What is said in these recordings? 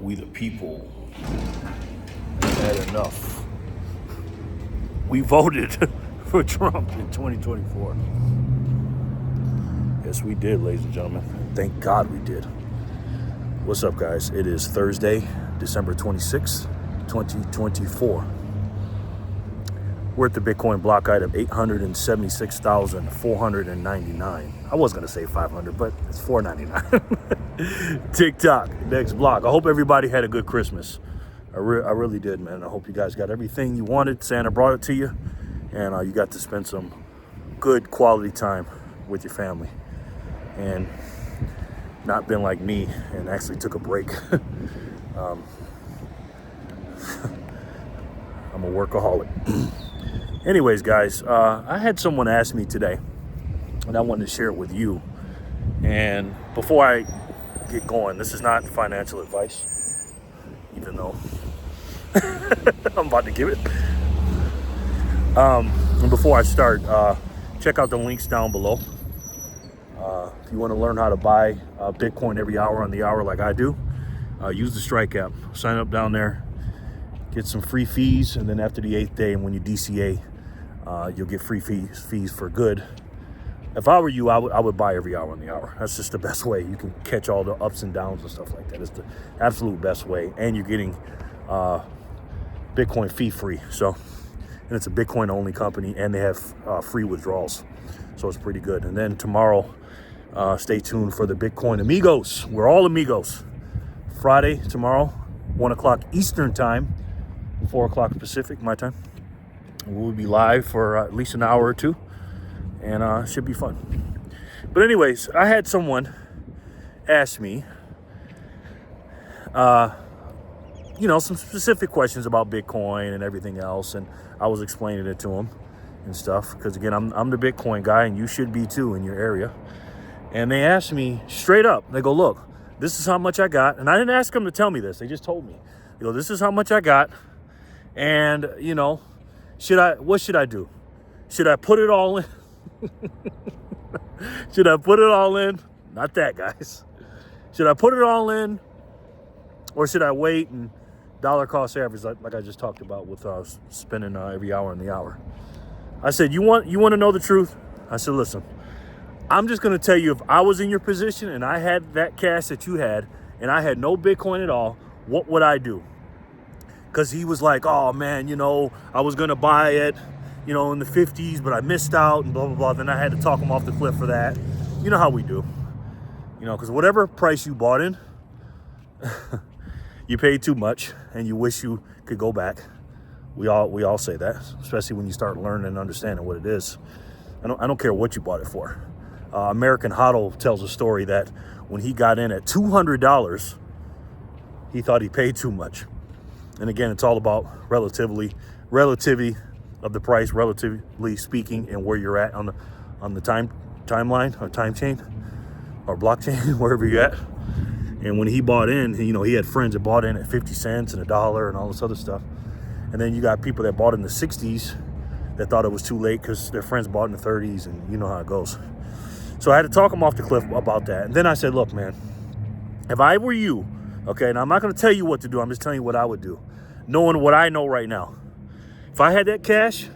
we the people had enough. We voted for Trump in 2024. Yes, we did, ladies and gentlemen. Thank God we did. What's up, guys? It is Thursday, December 26th, 2024. We're at the Bitcoin block height of 876,499. I was going to say 500, but it's 499. TikTok, next block. I hope everybody had a good Christmas. I really did, man. I hope you guys got everything you wanted. Santa brought it to you, and you got to spend some good quality time with your family. And not been like me and actually took a break. I'm a workaholic. Anyways, guys, I had someone ask me today, and I wanted to share it with you. And before I get going, this is not financial advice, even though I'm about to give it. And before I start, check out the links down below. If you want to learn how to buy Bitcoin every hour on the hour like I do, use the Strike app. Sign up down there, get some free fees, and then after the 8th day, and when you DCA, you'll get free fees for good. If I were you, I would buy every hour on the hour. That's just the best way. You can catch all the ups and downs and stuff like that. It's the absolute best way, and you're getting Bitcoin fee free. So, and it's a Bitcoin only company, and they have free withdrawals, so it's pretty good. And then tomorrow, stay tuned for the Bitcoin Amigos. We're all amigos. Friday, tomorrow, 1 o'clock Eastern time, 4 o'clock Pacific, my time. We'll be live for at least an hour or two, and it should be fun. But anyways, I had someone ask me, some specific questions about Bitcoin and everything else, and I was explaining it to him and stuff, because again, I'm the Bitcoin guy, and you should be too in your area. And they asked me straight up, they go, look, this is how much I got. And I didn't ask them to tell me this. They just told me, this is how much I got. And, what should I do? Should I put it all in? Should I put it all in? Not that, guys. Should I put it all in? Or should I wait and dollar cost average like I just talked about with spending every hour on the hour? I said, you want to know the truth? I said, listen, I'm just going to tell you, if I was in your position and I had that cash that you had and I had no Bitcoin at all, what would I do? Because he was like, oh, man, I was going to buy it, in the 50s, but I missed out and blah, blah, blah. Then I had to talk him off the cliff for that. You know how we do, because whatever price you bought in, you paid too much and you wish you could go back. We all say that, especially when you start learning and understanding what it is. I don't care what you bought it for. American Hodl tells a story that when he got in at $200, he thought he paid too much. And again, it's all about relativity of the price, relatively speaking, and where you're at on the timeline or time chain or blockchain, wherever you're at. And when he bought in, he had friends that bought in at 50 cents and $1 and all this other stuff. And then you got people that bought in the 60s that thought it was too late because their friends bought in the 30s, and you know how it goes. So I had to talk him off the cliff about that. And then I said, look, man, if I were you, okay, and I'm not going to tell you what to do. I'm just telling you what I would do, knowing what I know right now. If I had that cash,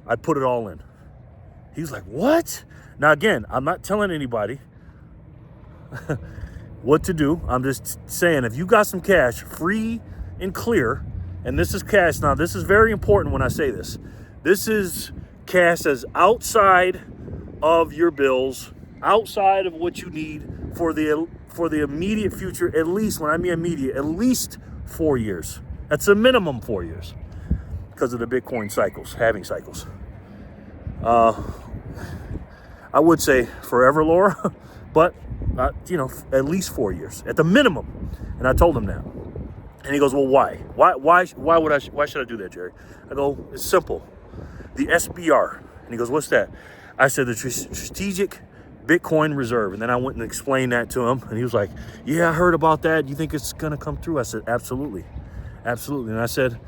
I'd put it all in. He's like, what? Now, again, I'm not telling anybody what to do. I'm just saying, if you got some cash free and clear, and this is cash. Now, this is very important when I say this. This is cash that's outside of your bills, outside of what you need for the immediate future. At least, when I mean immediate, at least 4 years. That's a minimum 4 years because of the Bitcoin halving cycles. I would say forever, Laura, but at least 4 years at the minimum. And I told him that, and he goes, "Well, why? Why should I do that, Jerry?" I go, "It's simple. The SBR." And he goes, "What's that?" I said, "The Strategic Bitcoin Reserve." And then I went and explained that to him, and he was like, "Yeah, I heard about that. You think it's gonna come through?" I said, "Absolutely, absolutely." And I said,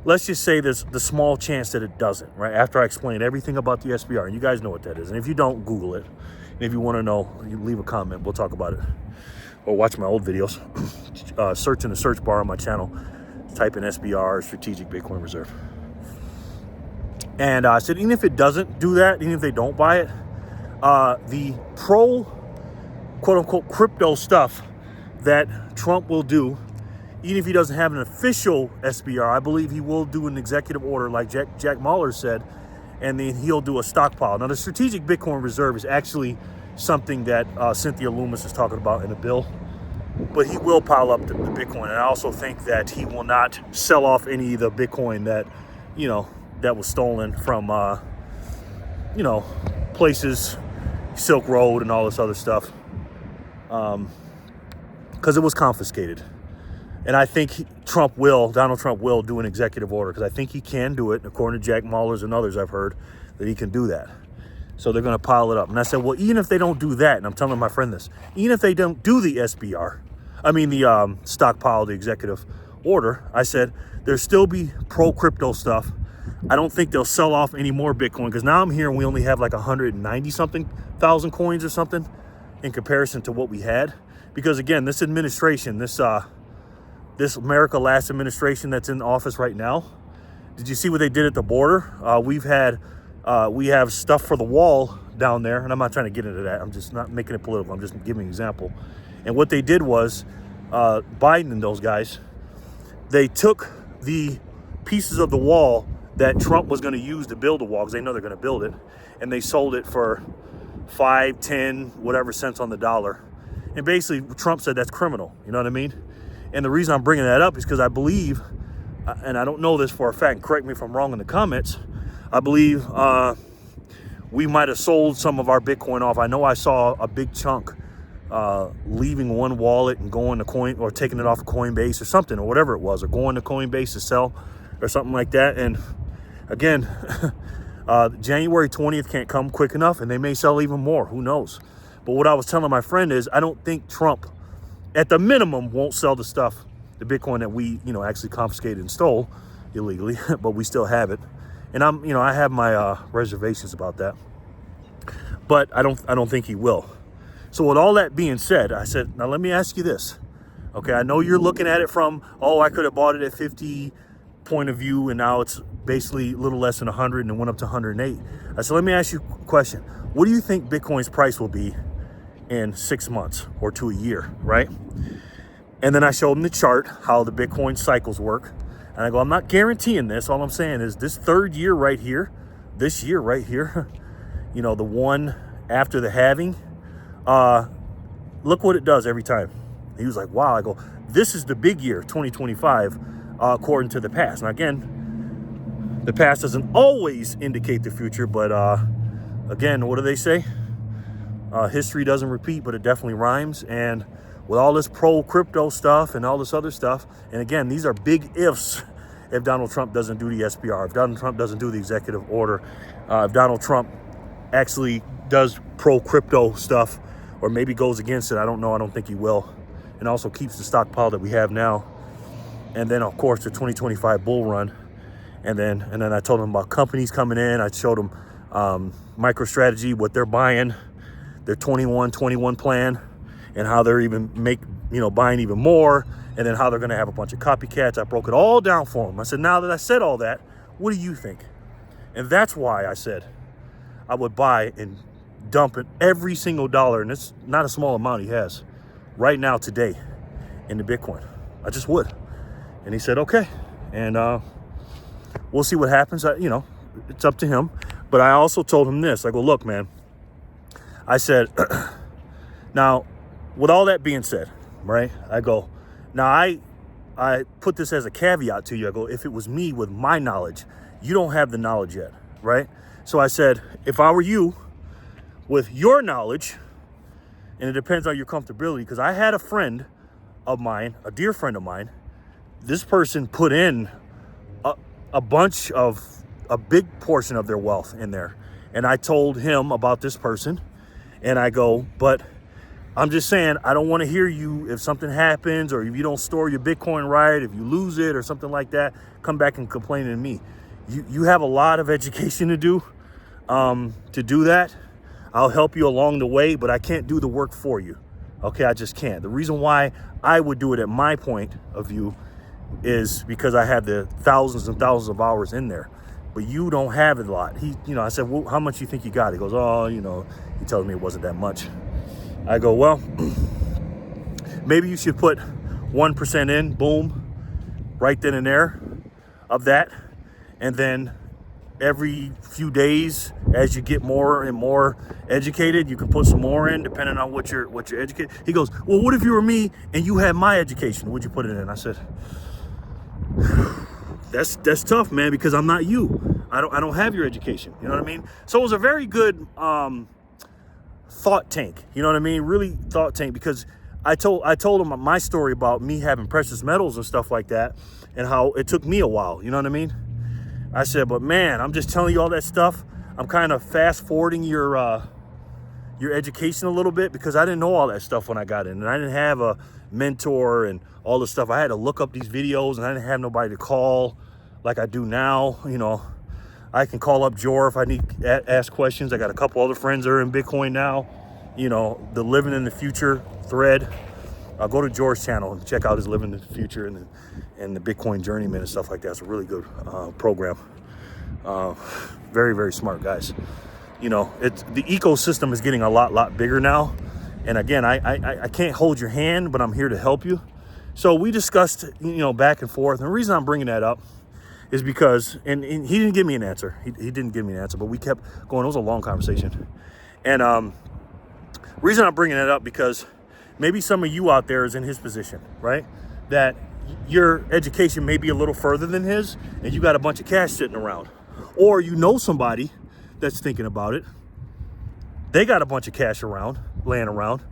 let's just say there's the small chance that it doesn't, right? After I explained everything about the SBR, and you guys know what that is. And if you don't, Google it. And if you want to know, you leave a comment. We'll talk about it. Or watch my old videos. search in the search bar on my channel. Type in SBR, Strategic Bitcoin Reserve. And I said, even if it doesn't do that, even if they don't buy it, the pro, quote unquote, crypto stuff that Trump will do, even if he doesn't have an official SBR, I believe he will do an executive order like Jack Mallers said, and then he'll do a stockpile. Now, the Strategic Bitcoin Reserve is actually something that Cynthia Loomis is talking about in a bill, but he will pile up the Bitcoin. And I also think that he will not sell off any of the Bitcoin that, that was stolen from, places, Silk Road and all this other stuff, because it was confiscated. And I think Donald Trump will do an executive order, because I think he can do it. According to Jack Mallers and others I've heard, that he can do that. So they're going to pile it up. And I said, well, even if they don't do that, and I'm telling my friend this, even if they don't do the SBR, the stockpile, the executive order, I said, there'll still be pro-crypto stuff. I don't think they'll sell off any more Bitcoin, because now I'm hearing we only have like 190-something thousand coins or something in comparison to what we had. Because again, this administration, this America Last administration that's in office right now, did you see what they did at the border? We have stuff for the wall down there, and I'm not trying to get into that. I'm just not making it political. I'm just giving an example. And what they did was, Biden and those guys, they took the pieces of the wall that Trump was going to use to build the wall, because they know they're going to build it, and they sold it for 5, 10, whatever cents on the dollar. And basically, Trump said that's criminal. You know what I mean? And the reason I'm bringing that up is because I believe, and I don't know this for a fact, and correct me if I'm wrong in the comments, I believe we might have sold some of our Bitcoin off. I know I saw a big chunk leaving one wallet and going to Coin, or taking it off of Coinbase or something, or whatever it was, or going to Coinbase to sell or something like that. And again, January 20th can't come quick enough, and they may sell even more. Who knows? But what I was telling my friend is, I don't think Trump, at the minimum, won't sell the stuff, the Bitcoin that we, actually confiscated and stole illegally, but we still have it. And I have my reservations about that. But I don't think he will. So with all that being said, I said, now let me ask you this. Okay, I know you're looking at it from, I could have bought it at 50 point of view, and now it's basically a little less than 100 and it went up to 108. I said, let me ask you a question. What do you think Bitcoin's price will be in 6 months or to a year, right? And then I showed him the chart, how the Bitcoin cycles work. And I go, I'm not guaranteeing this. All I'm saying is this third year right here, this year right here, the one after the halving, look what it does every time. He was like, wow. I go, this is the big year, 2025, according to the past. Now, again, the past doesn't always indicate the future, but again, what do they say? History doesn't repeat, but it definitely rhymes. And with all this pro-crypto stuff and all this other stuff, and again, these are big ifs if Donald Trump doesn't do the SBR, if Donald Trump doesn't do the executive order, if Donald Trump actually does pro-crypto stuff, or maybe goes against it. I don't know. I don't think he will. And also keeps the stockpile that we have now. And then, of course, the 2025 bull run. And then I told him about companies coming in. I showed him MicroStrategy, what they're buying, their 21 plan, and how they're even buying even more, and then how they're going to have a bunch of copycats. I broke it all down for him. I said, now that I said all that, what do you think? And that's why I said I would buy and dump it every single dollar, and it's not a small amount he has right now today in the Bitcoin. I just would. And he said, okay. And we'll see what happens. It's up to him. But I also told him this. I go, look, man, I said, now, with all that being said, right, I go, now I put this as a caveat to you. I go, if it was me with my knowledge, you don't have the knowledge yet, right? So I said, if I were you, with your knowledge, and it depends on your comfortability, because I had a friend of mine, a dear friend of mine, this person put in a big portion of their wealth in there. And I told him about this person, and I go, but I'm just saying, I don't want to hear you, if something happens, or if you don't store your Bitcoin right, if you lose it or something like that, come back and complain to me. You have a lot of education to do that. I'll help you along the way, but I can't do the work for you. Okay, I just can't. The reason why I would do it at my point of view is because I have the thousands and thousands of hours in there. But you don't have it a lot. I said, well, how much you think you got? He goes, oh, he tells me it wasn't that much. I go, well, maybe you should put 1% in, boom, right then and there of that. And then every few days, as you get more and more educated, you can put some more in, depending on what you're educated. He goes, well, what if you were me and you had my education? Would you put it in? I said, that's tough, man, because I'm not you. I don't have your education. You know what I mean? So it was a very good thought tank. You know what I mean? Really thought tank, because I told him my story about me having precious metals and stuff like that, and how it took me a while. You know what I mean? I said, but man, I'm just telling you all that stuff. I'm kind of fast forwarding your education a little bit, because I didn't know all that stuff when I got in, and I didn't have a mentor and all this stuff. I had to look up these videos, and I didn't have nobody to call like I do now. I can call up Jor if I need to ask questions. I got a couple other friends that are in Bitcoin now. The Living in the Future thread. I'll go to Jor's channel and check out his Living in the Future and the Bitcoin Journeyman and stuff like that. It's a really good program. Very, very smart guys. The ecosystem is getting a lot bigger now. And again, I can't hold your hand, but I'm here to help you. So we discussed, back and forth. And the reason I'm bringing that up is because, and he didn't give me an answer. He didn't give me an answer, but we kept going. It was a long conversation. And reason I'm bringing it up, because maybe some of you out there is in his position, right? That your education may be a little further than his, and you got a bunch of cash sitting around. Or somebody that's thinking about it. They got a bunch of cash laying around.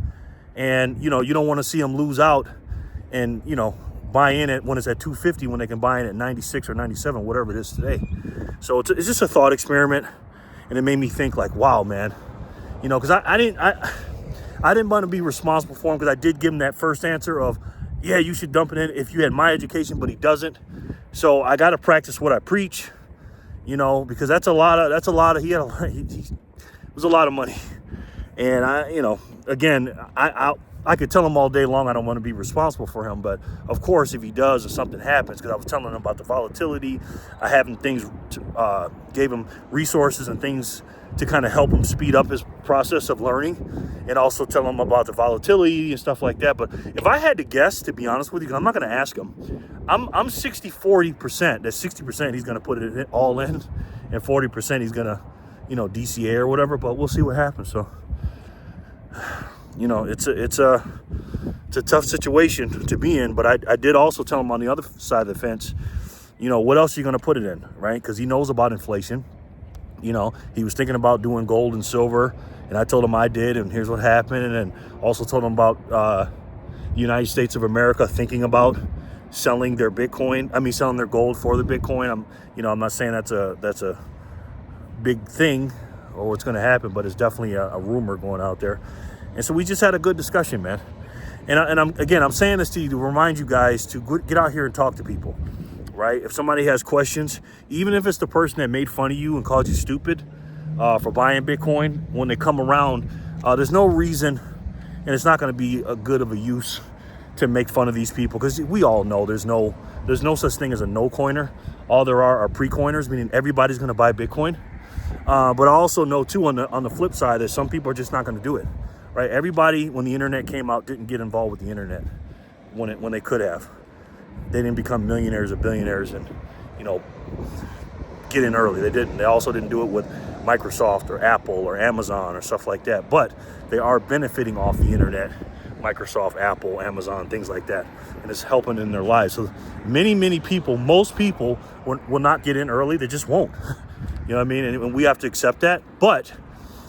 And, you don't want to see them lose out and, buy in it when it's at 250 when they can buy in at 96 or 97, whatever it is today. So it's just a thought experiment. And it made me think, like, wow, man. Because I didn't want to be responsible for him, because I did give him that first answer of, yeah, you should dump it in if you had my education, but he doesn't. So I got to practice what I preach, because it was a lot of money. And I could tell him all day long I don't want to be responsible for him, but of course, if he does or something happens, because I was telling him about the volatility, I have him gave him resources and things to kind of help him speed up his process of learning, and also tell him about the volatility and stuff like that. But if I had to guess, to be honest with you, because I'm not going to ask him, I'm 60-40%. That's 60% he's going to put it all in, and 40% he's going to, DCA or whatever. But we'll see what happens. So, it's a tough situation to be in. But I did also tell him on the other side of the fence, what else are you going to put it in, right? Because he knows about inflation. He was thinking about doing gold and silver, and I told him I did, and here's what happened. And then also told him about the United States of America thinking about selling their selling their gold for the Bitcoin. I'm not saying that's a big thing or what's going to happen, but it's definitely a rumor going out there. And so we just had a good discussion, man. And I'm saying this to you to remind you guys to get out here and talk to people. Right? If somebody has questions, even if it's the person that made fun of you and called you stupid for buying Bitcoin, when they come around, there's no reason, and it's not going to be a good of a use to make fun of these people, because we all know there's no such thing as a no-coiner. All there are pre-coiners, meaning everybody's going to buy Bitcoin. But I also know too, on the flip side, that some people are just not going to do it. Right? Everybody, when the internet came out, didn't get involved with the internet when they could have. They didn't become millionaires or billionaires and, get in early. They didn't. They also didn't do it with Microsoft or Apple or Amazon or stuff like that. But they are benefiting off the internet, Microsoft, Apple, Amazon, things like that. And it's helping in their lives. So many people, most people will not get in early. They just won't. You know what I mean? And we have to accept that. But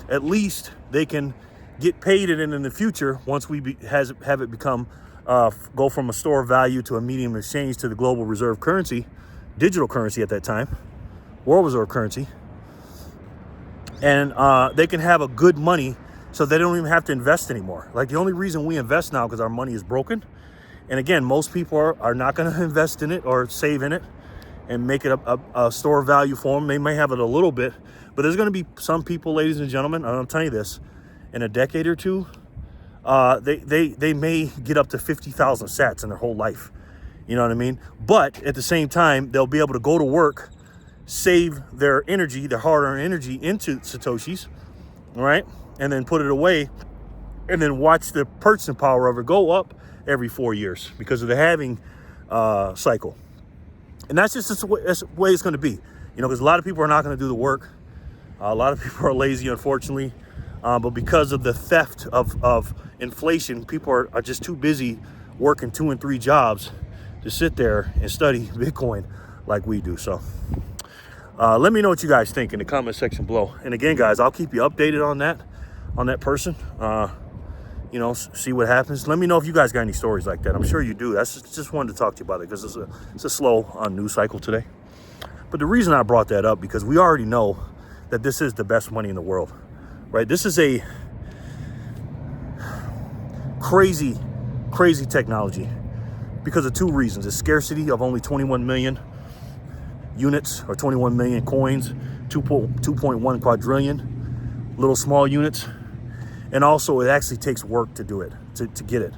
at least they can get paid in the future once we have it become go from a store of value to a medium of exchange to the global reserve currency, digital currency at that time, world reserve currency. And they can have a good money so they don't even have to invest anymore. Like, the only reason we invest now because our money is broken. And again, most people are not going to invest in it or save in it and make it a store of value for them. They may have it a little bit, but there's going to be some people, ladies and gentlemen, and I'm telling you this, in a decade or two, they may get up to 50,000 sats in their whole life. You know what I mean? But at the same time, they'll be able to go to work, save their energy, their hard-earned energy into Satoshis, right? And then put it away, and then watch the purchasing power of it go up every 4 years because of the halving cycle. And that's the way it's going to be. You know, because a lot of people are not going to do the work. A lot of people are lazy, unfortunately. But because of the theft of inflation, people are just too busy working 2 and 3 jobs to sit there and study Bitcoin like we do. So let me know what you guys think in the comment section below. And again, guys, I'll keep you updated on that person. You know, see what happens. Let me know if you guys got any stories like that. I'm sure you do. That's just wanted to talk to you about it because it's a slow news cycle today. But the reason I brought that up, because we already know that this is the best money in the world, right? This is a crazy technology because of 2 reasons. The scarcity of only 21 million units or 21 million coins, 2.1 quadrillion little small units. And also, it actually takes work to do it, to get it.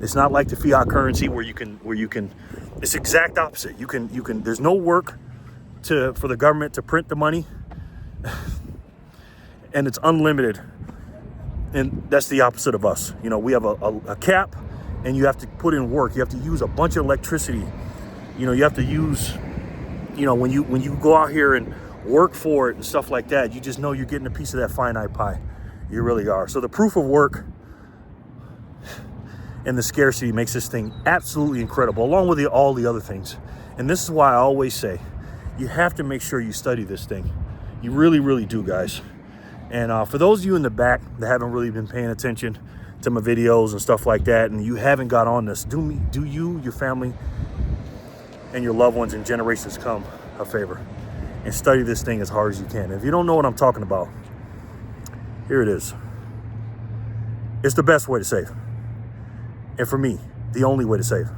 It's not like the fiat currency where you can. It's the exact opposite. You can. There's no work for the government to print the money, and it's unlimited. And that's the opposite of us. You know, we have a cap, and you have to put in work. You have to use a bunch of electricity. You know, you have to use. You know, when you go out here and work for it and stuff like that, you just know you're getting a piece of that finite pie. You really are. So the proof of work and the scarcity makes this thing absolutely incredible, along with all the other things. And this is why I always say, you have to make sure you study this thing. You really, really do, guys. And for those of you in the back that haven't really been paying attention to my videos and stuff like that, and you haven't got on this, do you, your family, and your loved ones and generations come a favor and study this thing as hard as you can. If you don't know what I'm talking about, here it is. It's the best way to save. And for me, the only way to save.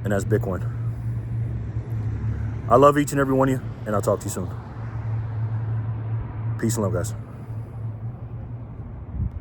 And that's Bitcoin. I love each and every one of you, and I'll talk to you soon. Peace and love, guys.